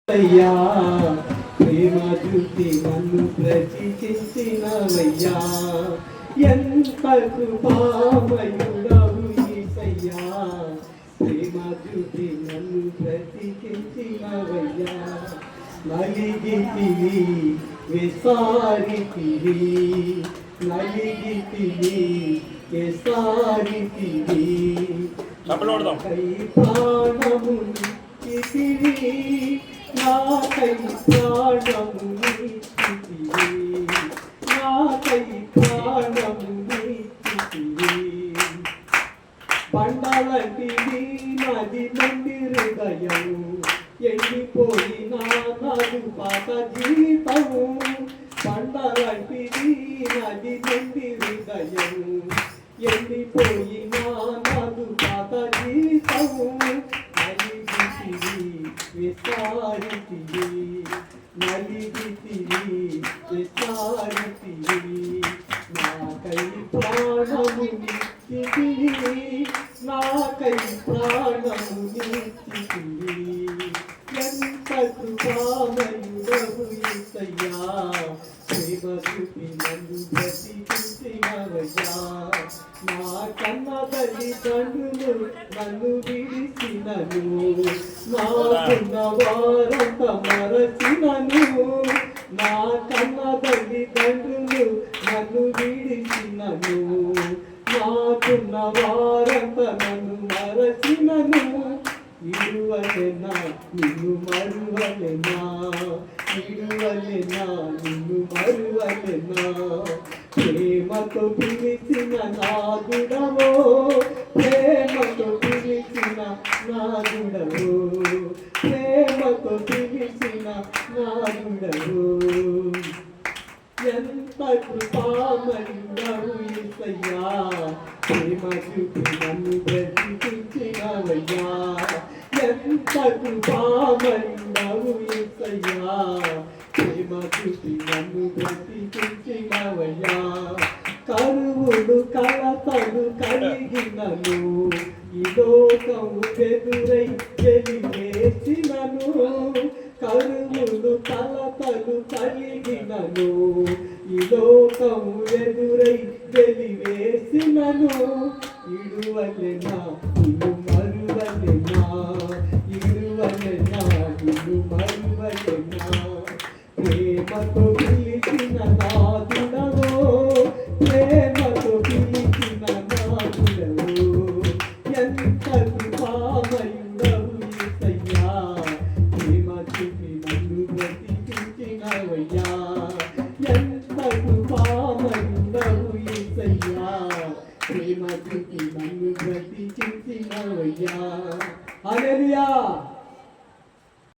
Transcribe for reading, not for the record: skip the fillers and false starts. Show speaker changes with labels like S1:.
S1: అయ్యా ప్రేమ చూసి నన్ను బ్రతికించినవయ్యా ఎంత కృపామయుడవు యేసయ్యా ప్రేమ చూసి నన్ను బ్రతికించినవయ్యా నలిగితివి విసారితివి నలిగితివి విసారితివి ప్రాణము నాకై ప్రాణము నీచితివి నాకై ప్రాణము నీచితివి బండలంటివి నది నుండి హృదయము ఎండిపోయిన నాదు పాత జీవితము బండలంటివి నది నుండి హృదయము ఎండిపోయిన నాదు పాత జీవితము విసారితివి నలిగితివి విసారితివి నాకై ప్రాణము నిచ్చితివి నాకై ప్రాణము నిచ్చితివి ఎంత కృపామయుడవు యేసయ్యా ప్రేమ చూపి నన్ను బ్రతికించినవయ్యా నా కన్న తల్లిదండ్రులు నన్ను విడిచినను నాకున్న వారంత మరచినను నా కన్న తల్లిదండ్రులు నన్ను విడిచినను నాకున్న వారంత నన్ను మరచినను ఇరువలెనా నిన్ను మరువలెనా ఇరువలెనా నిన్ను మరువలెనా ప్రేమతో పిలిచిన నాదుడవో ప్రేమతో పిలిచిన నాదుడవో ప్రేమతో పిలిచిన నాదుడవో ఎంత కృపామయుడవు యేసయ్యా ప్రేమ చూపి నన్ను బ్రతికించినవయ్యా ఎంత కృపామయుడవు యేసయ్యా ప్రేమ చూపి నన్ను బ్రతికించినవయ్యా కరువులు కలతలు కలిగినను ఈ లోకము ఎదురై వెలివేసినను కరువులు కలతలు కలిగినను ఈ లోకము ఎదురై వెలివేసినను ఇడువలెనా ఇడు మరువలెనా ఇడువలెనా ఇడు మరువలెనా ప్రేమతో పిలిచిన నాదుడవో ప్రేమతో పిలిచిన నాదుడవో ఎంత కృపామయుడవు యేసయ్యా ప్రేమ చూపి నన్ను బ్రతికించినవయ్యా ఎంత కృపామయుడవు యేసయ్యా ప్రేమ చూపి నన్ను బ్రతికించినవయ్యా హల్లెలూయా.